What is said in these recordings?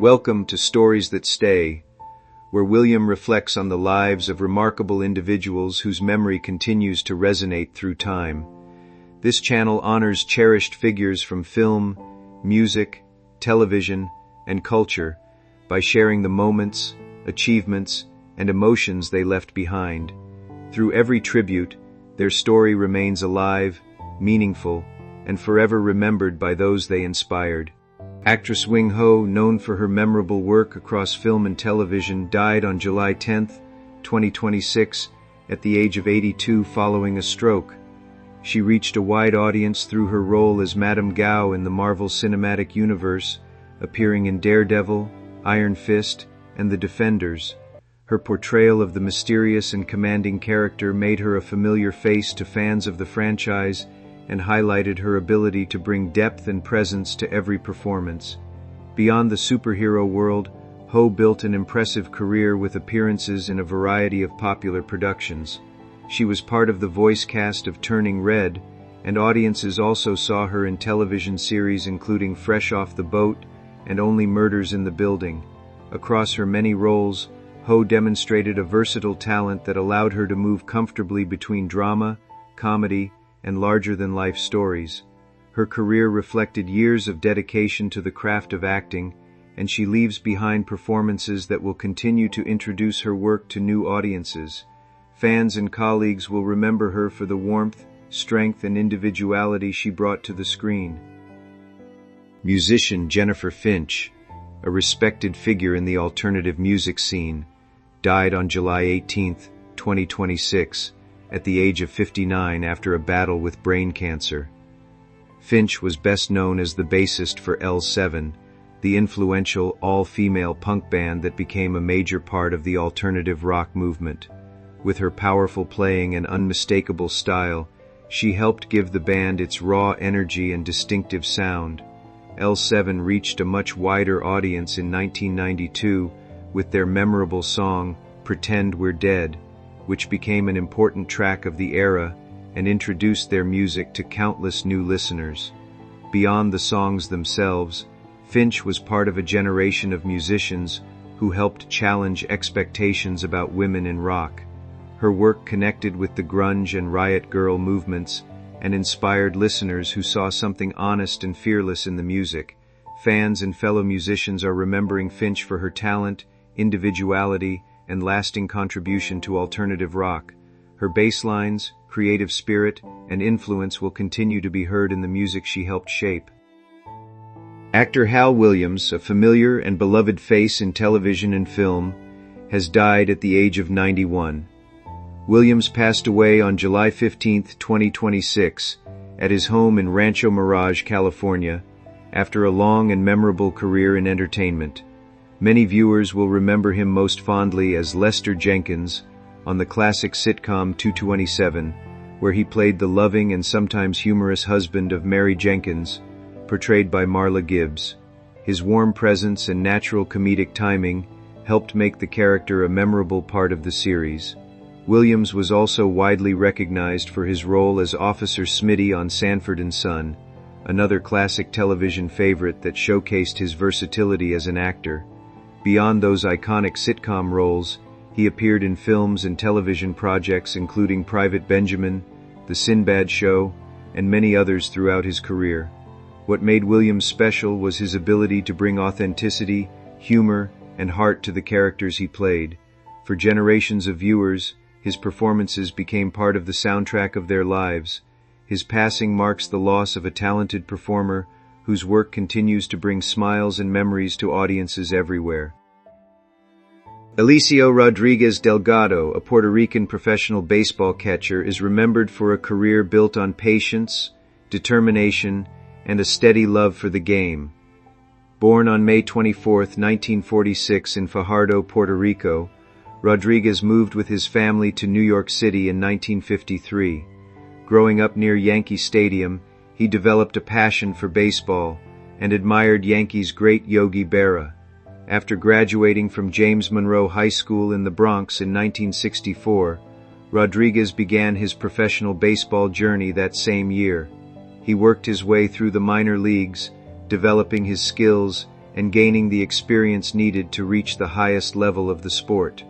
Welcome to Stories That Stay, where William reflects on the lives of remarkable individuals whose memory continues to resonate through time. This channel honors cherished figures from film, music, television, and culture by sharing the moments, achievements, and emotions they left behind. Through every tribute, their story remains alive, meaningful, and forever remembered by those they inspired. Actress Wing Ho, known for her memorable work across film and television, died on July 10, 2026, at the age of 82 following a stroke. She reached a wide audience through her role as Madame Gao in the Marvel Cinematic Universe, appearing in Daredevil, Iron Fist, and The Defenders. Her portrayal of the mysterious and commanding character made her a familiar face to fans of the franchise and highlighted her ability to bring depth and presence to every performance. Beyond the superhero world, Ho built an impressive career with appearances in a variety of popular productions. She was part of the voice cast of Turning Red, and audiences also saw her in television series including Fresh Off the Boat and Only Murders in the Building. Across her many roles, Ho demonstrated a versatile talent that allowed her to move comfortably between drama, comedy, and larger-than-life stories. Her career reflected years of dedication to the craft of acting, and she leaves behind performances that will continue to introduce her work to new audiences. Fans and colleagues will remember her for the warmth, strength, and individuality she brought to the screen. Musician Jennifer Finch, a respected figure in the alternative music scene, died on July 18, 2026, at the age of 59 after a battle with brain cancer. Finch was best known as the bassist for L7, the influential all-female punk band that became a major part of the alternative rock movement. With her powerful playing and unmistakable style, she helped give the band its raw energy and distinctive sound. L7 reached a much wider audience in 1992 with their memorable song, Pretend We're Dead, which became an important track of the era and introduced their music to countless new listeners. Beyond the songs themselves, Finch was part of a generation of musicians who helped challenge expectations about women in rock. Her work connected with the grunge and riot girl movements and inspired listeners who saw something honest and fearless in the music. Fans and fellow musicians are remembering Finch for her talent, individuality, and lasting contribution to alternative rock. Her bass lines, creative spirit, and influence will continue to be heard in the music she helped shape. Actor Hal Williams, a familiar and beloved face in television and film, has died at the age of 91. Williams passed away on July 15, 2026, at his home in Rancho Mirage, California, after a long and memorable career in entertainment. Many viewers will remember him most fondly as Lester Jenkins on the classic sitcom 227, where he played the loving and sometimes humorous husband of Mary Jenkins, portrayed by Marla Gibbs. His warm presence and natural comedic timing helped make the character a memorable part of the series. Williams was also widely recognized for his role as Officer Smitty on Sanford and Son, another classic television favorite that showcased his versatility as an actor. Beyond those iconic sitcom roles, he appeared in films and television projects including Private Benjamin, The Sinbad Show, and many others throughout his career. What made Williams special was his ability to bring authenticity, humor, and heart to the characters he played. For generations of viewers, his performances became part of the soundtrack of their lives. His passing marks the loss of a talented performer whose work continues to bring smiles and memories to audiences everywhere. Eliseo Rodriguez Delgado, a Puerto Rican professional baseball catcher, is remembered for a career built on patience, determination, and a steady love for the game. Born on May 24, 1946 in Fajardo, Puerto Rico, Rodriguez moved with his family to New York City in 1953. Growing up near Yankee Stadium, he developed a passion for baseball and admired Yankees great Yogi Berra. After graduating from James Monroe High School in the Bronx in 1964, Rodriguez began his professional baseball journey that same year. He worked his way through the minor leagues, developing his skills and gaining the experience needed to reach the highest level of the sport.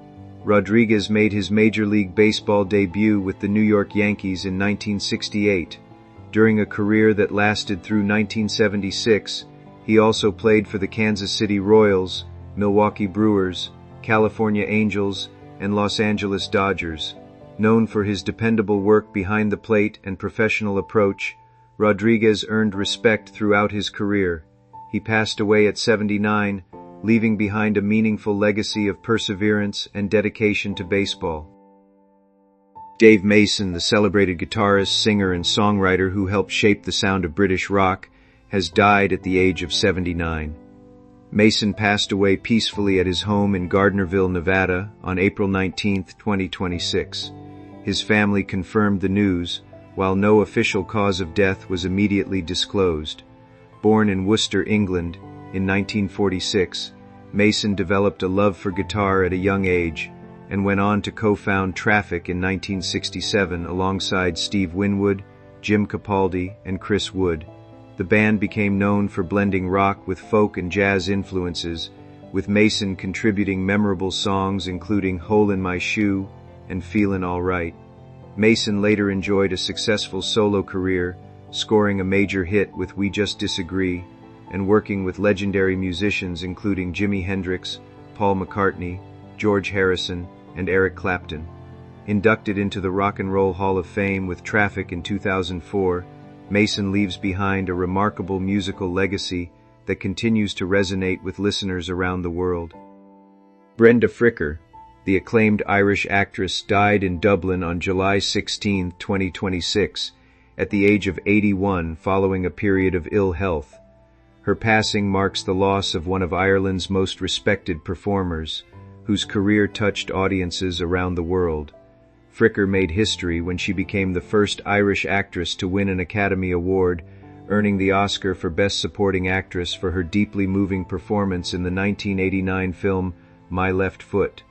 Rodriguez made his Major League Baseball debut with the New York Yankees in 1968. During a career that lasted through 1976, he also played for the Kansas City Royals, Milwaukee Brewers, California Angels, and Los Angeles Dodgers. Known for his dependable work behind the plate and professional approach, Rodriguez earned respect throughout his career. He passed away at 79, leaving behind a meaningful legacy of perseverance and dedication to baseball. Dave Mason, the celebrated guitarist, singer, and songwriter who helped shape the sound of British rock, has died at the age of 79. Mason passed away peacefully at his home in Gardnerville, Nevada, on April 19, 2026. His family confirmed the news, while no official cause of death was immediately disclosed. Born in Worcester, England, in 1946, Mason developed a love for guitar at a young age, and went on to co-found Traffic in 1967 alongside Steve Winwood, Jim Capaldi, and Chris Wood. The band became known for blending rock with folk and jazz influences, with Mason contributing memorable songs including Hole in My Shoe and Feelin' Alright. Mason later enjoyed a successful solo career, scoring a major hit with We Just Disagree, and working with legendary musicians including Jimi Hendrix, Paul McCartney, George Harrison, and Eric Clapton. Inducted into the Rock and Roll Hall of Fame with Traffic in 2004, Mason leaves behind a remarkable musical legacy that continues to resonate with listeners around the world. Brenda Fricker, the acclaimed Irish actress, died in Dublin on July 16, 2026, at the age of 81 following a period of ill health. Her passing marks the loss of one of Ireland's most respected performers, whose career touched audiences around the world. Fricker made history when she became the first Irish actress to win an Academy Award, earning the Oscar for Best Supporting Actress for her deeply moving performance in the 1989 film My Left Foot.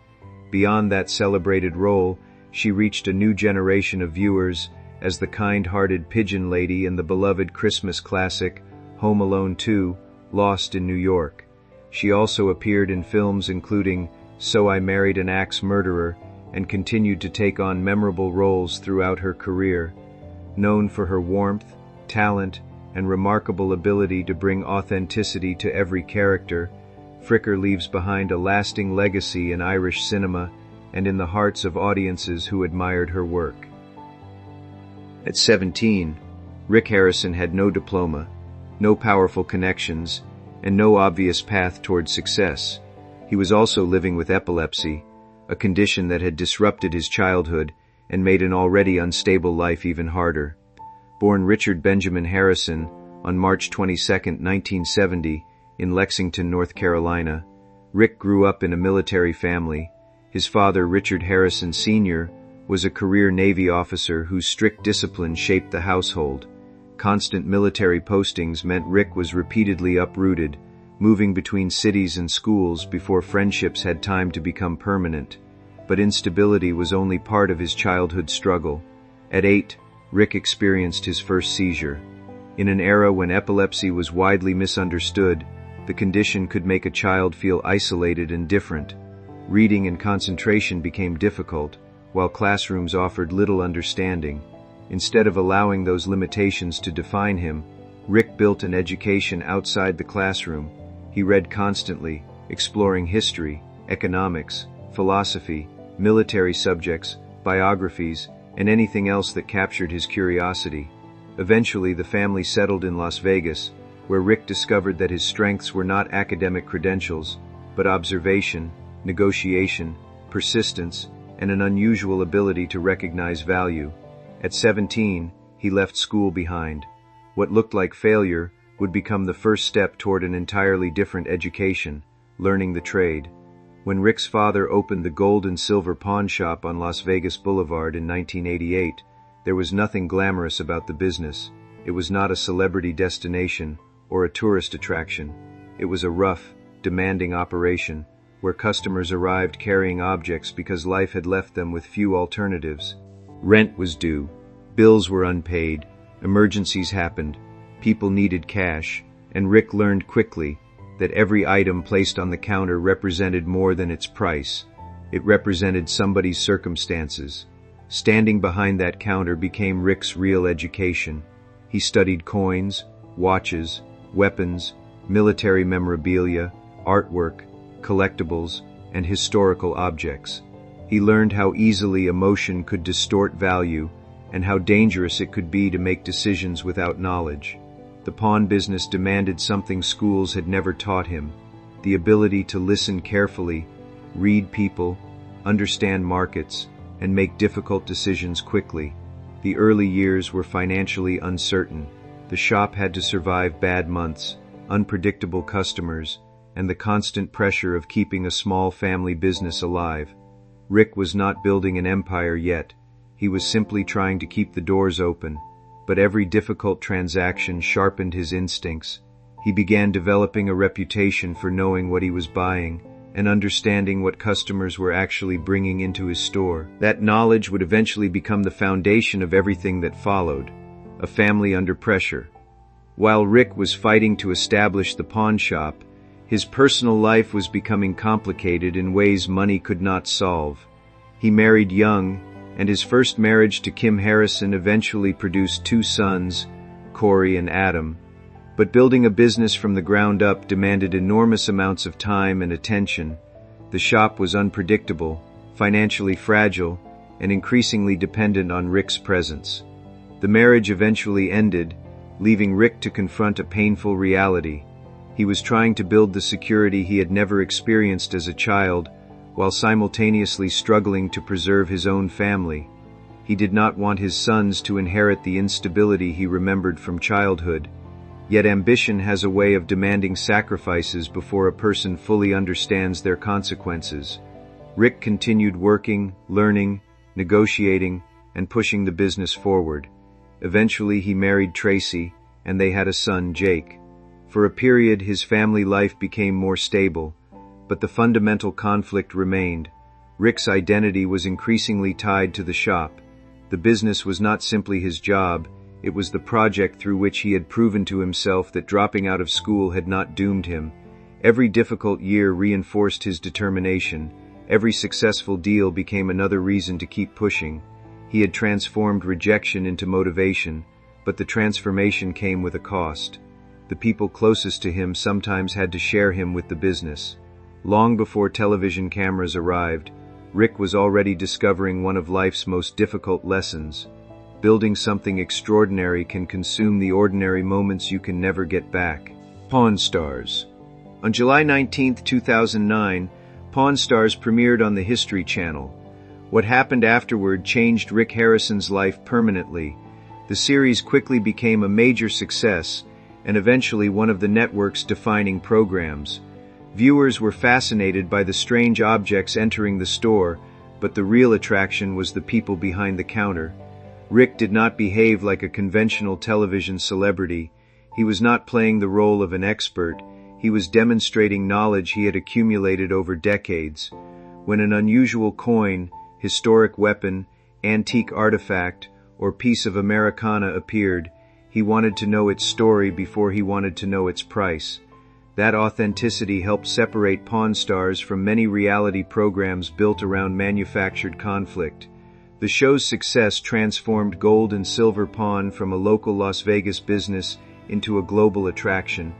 Beyond that celebrated role, she reached a new generation of viewers as the kind-hearted pigeon lady in the beloved Christmas classic Home Alone 2, Lost in New York. She also appeared in films including So I Married an Axe Murderer, and continued to take on memorable roles throughout her career. Known for her warmth, talent, and remarkable ability to bring authenticity to every character, Fricker leaves behind a lasting legacy in Irish cinema and in the hearts of audiences who admired her work. At 17, Rick Harrison had no diploma, no powerful connections, and no obvious path towards success. He was also living with epilepsy, a condition that had disrupted his childhood and made an already unstable life even harder. Born Richard Benjamin Harrison on March 22, 1970, in Lexington, North Carolina, Rick grew up in a military family. His father, Richard Harrison Sr., was a career Navy officer whose strict discipline shaped the household. Constant military postings meant Rick was repeatedly uprooted, moving between cities and schools before friendships had time to become permanent. But instability was only part of his childhood struggle. At 8, Rick experienced his first seizure. In an era when epilepsy was widely misunderstood, the condition could make a child feel isolated and different. Reading and concentration became difficult, while classrooms offered little understanding. Instead of allowing those limitations to define him, Rick built an education outside the classroom. He read constantly, exploring history, economics, philosophy, military subjects, biographies, and anything else that captured his curiosity. Eventually, the family settled in Las Vegas, where Rick discovered that his strengths were not academic credentials, but observation, negotiation, persistence, and an unusual ability to recognize value. At 17, he left school behind. What looked like failure would become the first step toward an entirely different education, learning the trade. When Rick's father opened the Gold and Silver Pawn Shop on Las Vegas Boulevard in 1988, there was nothing glamorous about the business. It was not a celebrity destination or a tourist attraction. It was a rough, demanding operation where customers arrived carrying objects because life had left them with few alternatives. Rent was due, bills were unpaid, emergencies happened, people needed cash, and Rick learned quickly that every item placed on the counter represented more than its price. It represented somebody's circumstances. Standing behind that counter became Rick's real education. He studied coins, watches, weapons, military memorabilia, artwork, collectibles, and historical objects. He learned how easily emotion could distort value and how dangerous it could be to make decisions without knowledge. The pawn business demanded something schools had never taught him: the ability to listen carefully, read people, understand markets, and make difficult decisions quickly. The early years were financially uncertain. The shop had to survive bad months, unpredictable customers, and the constant pressure of keeping a small family business alive. Rick was not building an empire yet. He was simply trying to keep the doors open. But every difficult transaction sharpened his instincts. He began developing a reputation for knowing what he was buying and understanding what customers were actually bringing into his store. That knowledge would eventually become the foundation of everything that followed: a family under pressure. While Rick was fighting to establish the pawn shop, his personal life was becoming complicated in ways money could not solve. He married young, and his first marriage to Kim Harrison eventually produced 2 sons, Corey and Adam. But building a business from the ground up demanded enormous amounts of time and attention. The shop was unpredictable, financially fragile, and increasingly dependent on Rick's presence. The marriage eventually ended, leaving Rick to confront a painful reality. He was trying to build the security he had never experienced as a child, while simultaneously struggling to preserve his own family. He did not want his sons to inherit the instability he remembered from childhood. Yet ambition has a way of demanding sacrifices before a person fully understands their consequences. Rick continued working, learning, negotiating, and pushing the business forward. Eventually he married Tracy, and they had a son, Jake. For a period, his family life became more stable, but the fundamental conflict remained. Rick's identity was increasingly tied to the shop. The business was not simply his job, it was the project through which he had proven to himself that dropping out of school had not doomed him. Every difficult year reinforced his determination. Every successful deal became another reason to keep pushing. He had transformed rejection into motivation, but the transformation came with a cost. The people closest to him sometimes had to share him with the business. Long before television cameras arrived, Rick was already discovering one of life's most difficult lessons. Building something extraordinary can consume the ordinary moments you can never get back. Pawn Stars. On July 19, 2009, Pawn Stars premiered on the History Channel. What happened afterward changed Rick Harrison's life permanently. The series quickly became a major success and eventually one of the network's defining programs. Viewers were fascinated by the strange objects entering the store, but the real attraction was the people behind the counter. Rick did not behave like a conventional television celebrity. He was not playing the role of an expert. He was demonstrating knowledge he had accumulated over decades. When an unusual coin, historic weapon, antique artifact, or piece of Americana appeared, he wanted to know its story before he wanted to know its price. That authenticity helped separate Pawn Stars from many reality programs built around manufactured conflict. The show's success transformed gold and silver pawn from a local Las Vegas business into a global attraction.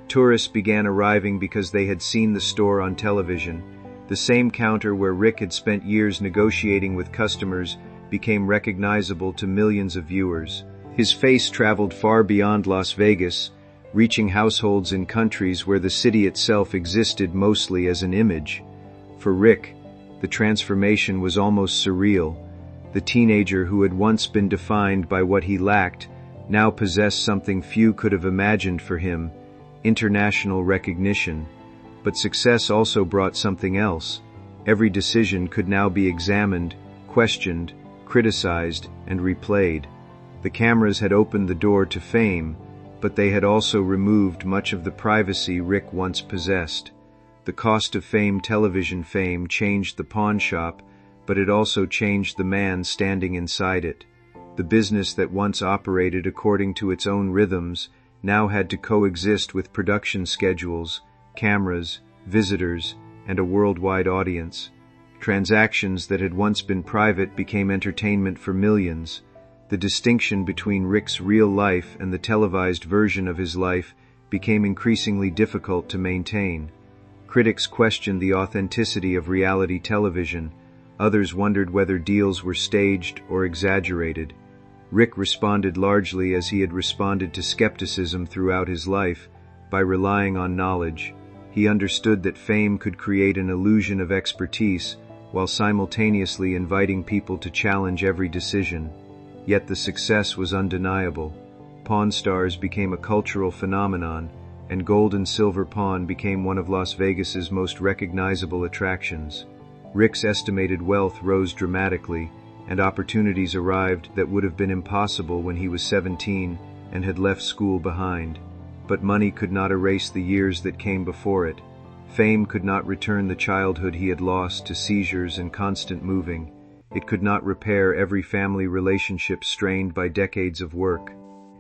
Tourists began arriving because they had seen the store on television. The same counter where Rick had spent years negotiating with customers became recognizable to millions of viewers. His face traveled far beyond Las Vegas, reaching households in countries where the city itself existed mostly as an image. For Rick, the transformation was almost surreal. The teenager who had once been defined by what he lacked now possessed something few could have imagined for him: international recognition. But success also brought something else. Every decision could now be examined, questioned, criticized, and replayed. The cameras had opened the door to fame, but they had also removed much of the privacy Rick once possessed. The cost of television fame changed the pawn shop, but it also changed the man standing inside it. The business that once operated according to its own rhythms now had to coexist with production schedules, cameras, visitors, and a worldwide audience. Transactions that had once been private became entertainment for millions. The distinction between Rick's real life and the televised version of his life became increasingly difficult to maintain. Critics questioned the authenticity of reality television. Others wondered whether deals were staged or exaggerated. Rick responded largely as he had responded to skepticism throughout his life, by relying on knowledge. He understood that fame could create an illusion of expertise, while simultaneously inviting people to challenge every decision. Yet the success was undeniable. Pawn Stars became a cultural phenomenon, and Gold and Silver Pawn became one of Las Vegas's most recognizable attractions. Rick's estimated wealth rose dramatically, and opportunities arrived that would have been impossible when he was 17 and had left school behind. But money could not erase the years that came before it. Fame could not return the childhood he had lost to seizures and constant moving. It could not repair every family relationship strained by decades of work.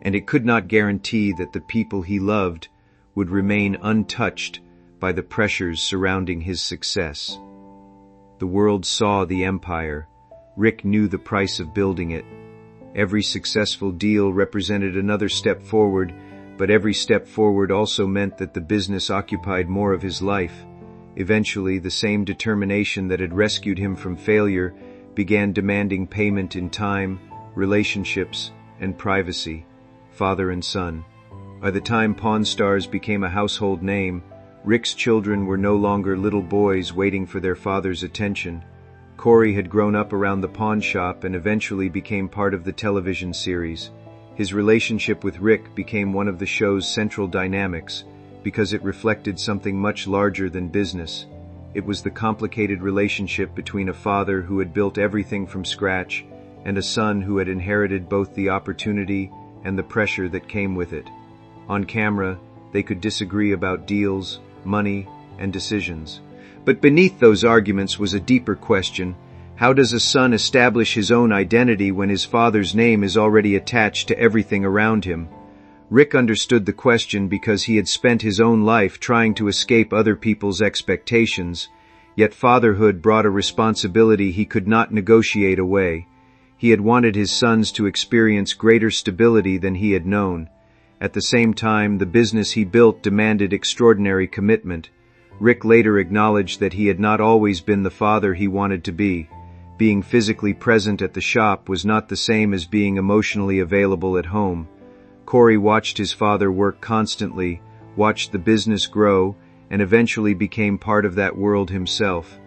And it could not guarantee that the people he loved would remain untouched by the pressures surrounding his success. The world saw the empire. Rick knew the price of building it. Every successful deal represented another step forward, but every step forward also meant that the business occupied more of his life. Eventually, the same determination that had rescued him from failure began demanding payment in time, relationships, and privacy. Father and son. By the time Pawn Stars became a household name, Rick's children were no longer little boys waiting for their father's attention. Corey had grown up around the pawn shop and eventually became part of the television series. His relationship with Rick became one of the show's central dynamics because it reflected something much larger than business. It was the complicated relationship between a father who had built everything from scratch and a son who had inherited both the opportunity and the pressure that came with it. On camera, they could disagree about deals, money, and decisions. But beneath those arguments was a deeper question. How does a son establish his own identity when his father's name is already attached to everything around him? Rick understood the question because he had spent his own life trying to escape other people's expectations, yet fatherhood brought a responsibility he could not negotiate away. He had wanted his sons to experience greater stability than he had known. At the same time, the business he built demanded extraordinary commitment. Rick later acknowledged that he had not always been the father he wanted to be. Being physically present at the shop was not the same as being emotionally available at home. Corey watched his father work constantly, watched the business grow, and eventually became part of that world himself.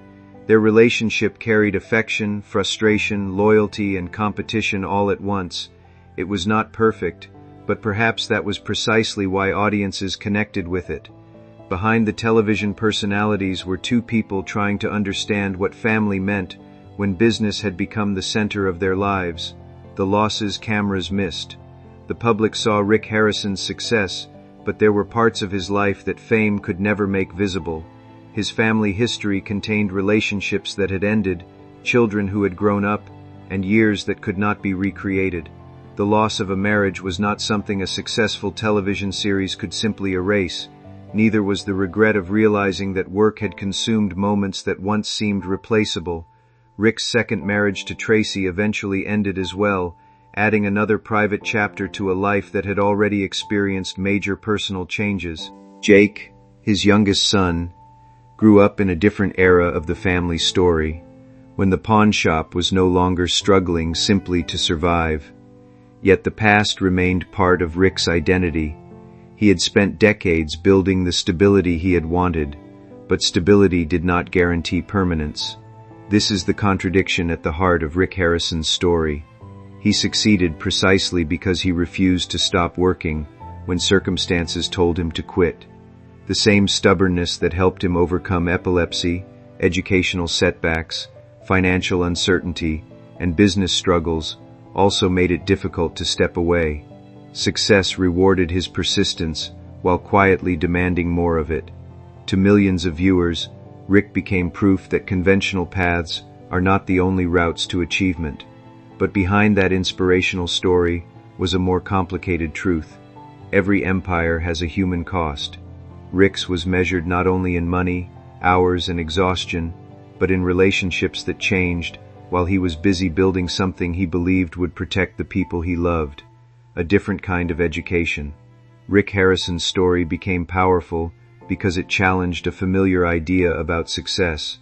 Their relationship carried affection, frustration, loyalty, and competition all at once. It was not perfect, but perhaps that was precisely why audiences connected with it. Behind the television personalities were two people trying to understand what family meant when business had become the center of their lives. The losses cameras missed. The public saw Rick Harrison's success, but there were parts of his life that fame could never make visible. His family history contained relationships that had ended, children who had grown up, and years that could not be recreated. The loss of a marriage was not something a successful television series could simply erase. Neither was the regret of realizing that work had consumed moments that once seemed replaceable. Rick's second marriage to Tracy eventually ended as well, adding another private chapter to a life that had already experienced major personal changes. Jake, his youngest son, grew up in a different era of the family story, when the pawn shop was no longer struggling simply to survive. Yet the past remained part of Rick's identity. He had spent decades building the stability he had wanted, but stability did not guarantee permanence. This is the contradiction at the heart of Rick Harrison's story. He succeeded precisely because he refused to stop working when circumstances told him to quit. The same stubbornness that helped him overcome epilepsy, educational setbacks, financial uncertainty, and business struggles also made it difficult to step away. Success rewarded his persistence while quietly demanding more of it. To millions of viewers, Rick became proof that conventional paths are not the only routes to achievement. But behind that inspirational story was a more complicated truth. Every empire has a human cost. Rick's was measured not only in money, hours, and exhaustion, but in relationships that changed while he was busy building something he believed would protect the people he loved. A different kind of education. Rick Harrison's story became powerful because it challenged a familiar idea about success.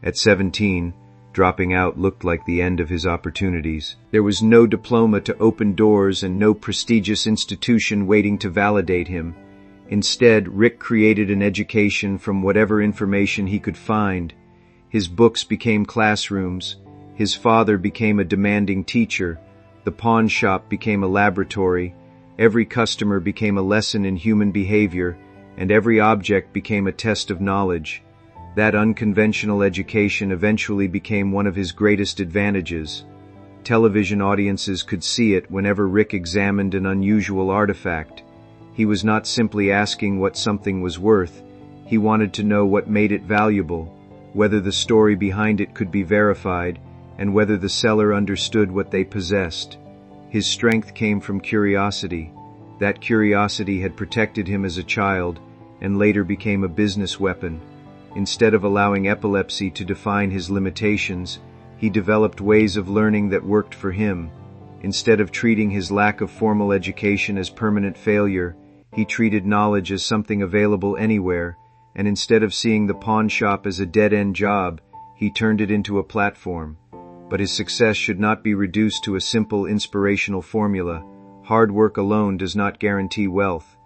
At 17, dropping out looked like the end of his opportunities. There was no diploma to open doors and no prestigious institution waiting to validate him. Instead, Rick created an education from whatever information he could find. His books became classrooms. His father became a demanding teacher. The pawn shop became a laboratory. Every customer became a lesson in human behavior, and every object became a test of knowledge. That unconventional education eventually became one of his greatest advantages. Television audiences could see it whenever Rick examined an unusual artifact. He was not simply asking what something was worth. He wanted to know what made it valuable, whether the story behind it could be verified, and whether the seller understood what they possessed. His strength came from curiosity. That curiosity had protected him as a child, and later became a business weapon. Instead of allowing epilepsy to define his limitations, he developed ways of learning that worked for him. Instead of treating his lack of formal education as permanent failure, he treated knowledge as something available anywhere, and instead of seeing the pawn shop as a dead-end job, he turned it into a platform. But his success should not be reduced to a simple inspirational formula. Hard work alone does not guarantee wealth.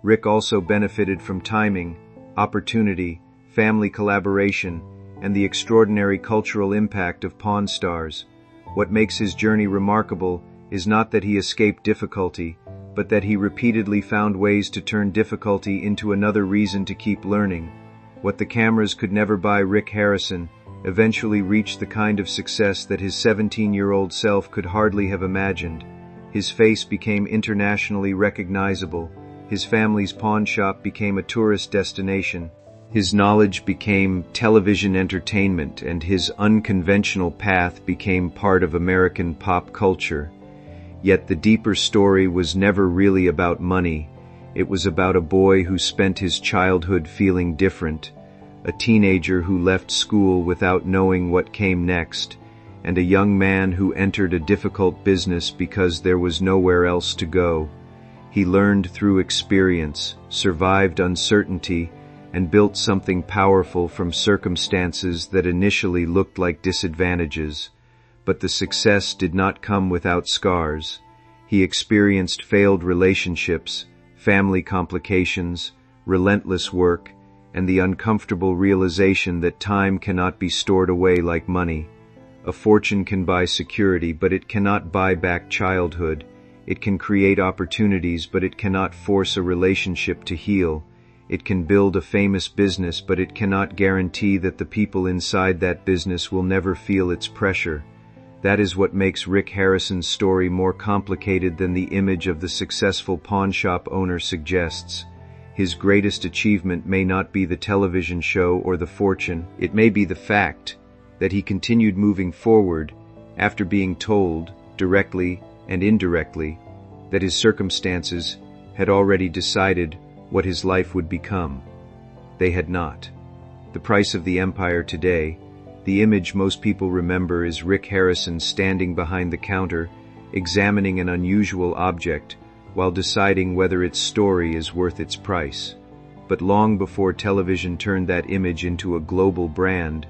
Rick also benefited from timing, opportunity, family collaboration, and the extraordinary cultural impact of Pawn Stars. What makes his journey remarkable is not that he escaped difficulty, but that he repeatedly found ways to turn difficulty into another reason to keep learning. What the cameras could never buy, Rick Harrison eventually reached the kind of success that his 17-year-old self could hardly have imagined. His face became internationally recognizable. His family's pawn shop became a tourist destination. His knowledge became television entertainment, and his unconventional path became part of American pop culture. Yet the deeper story was never really about money. It was about a boy who spent his childhood feeling different, a teenager who left school without knowing what came next, and a young man who entered a difficult business because there was nowhere else to go. He learned through experience, survived uncertainty, and built something powerful from circumstances that initially looked like disadvantages. But the success did not come without scars. He experienced failed relationships, family complications, relentless work, and the uncomfortable realization that time cannot be stored away like money. A fortune can buy security, but it cannot buy back childhood. It can create opportunities, but it cannot force a relationship to heal. It can build a famous business, but it cannot guarantee that the people inside that business will never feel its pressure. That is what makes Rick Harrison's story more complicated than the image of the successful pawn shop owner suggests. His greatest achievement may not be the television show or the fortune. It may be the fact that he continued moving forward after being told, directly and indirectly, that his circumstances had already decided what his life would become. They had not. The price of the empire today, the image most people remember is Rick Harrison standing behind the counter, examining an unusual object, while deciding whether its story is worth its price. But long before television turned that image into a global brand,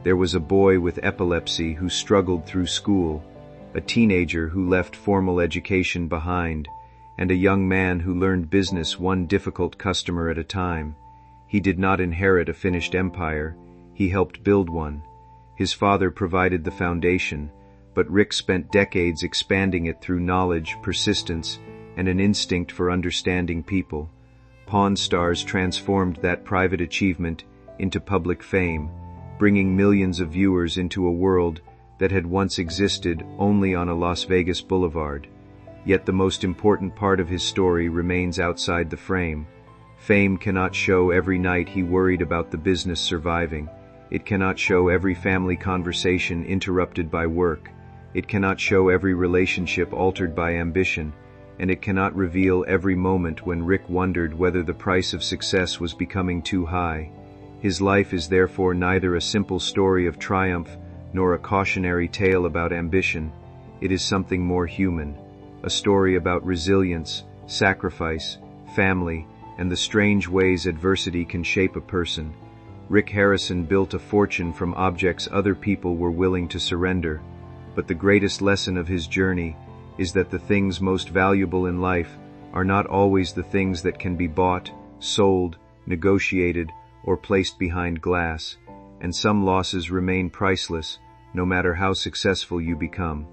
there was a boy with epilepsy who struggled through school, a teenager who left formal education behind, and a young man who learned business one difficult customer at a time. He did not inherit a finished empire. He helped build one. His father provided the foundation, but Rick spent decades expanding it through knowledge, persistence, and an instinct for understanding people. Pawn Stars transformed that private achievement into public fame, bringing millions of viewers into a world that had once existed only on a Las Vegas boulevard. Yet the most important part of his story remains outside the frame. Fame cannot show every night he worried about the business surviving. It cannot show every family conversation interrupted by work. It cannot show every relationship altered by ambition. and it cannot reveal every moment when Rick wondered whether the price of success was becoming too high. His life is therefore neither a simple story of triumph nor a cautionary tale about ambition. It is something more human, a story about resilience, sacrifice, family, and the strange ways adversity can shape a person. Rick Harrison built a fortune from objects other people were willing to surrender, but the greatest lesson of his journey is that the things most valuable in life are not always the things that can be bought, sold, negotiated, or placed behind glass, and some losses remain priceless, no matter how successful you become.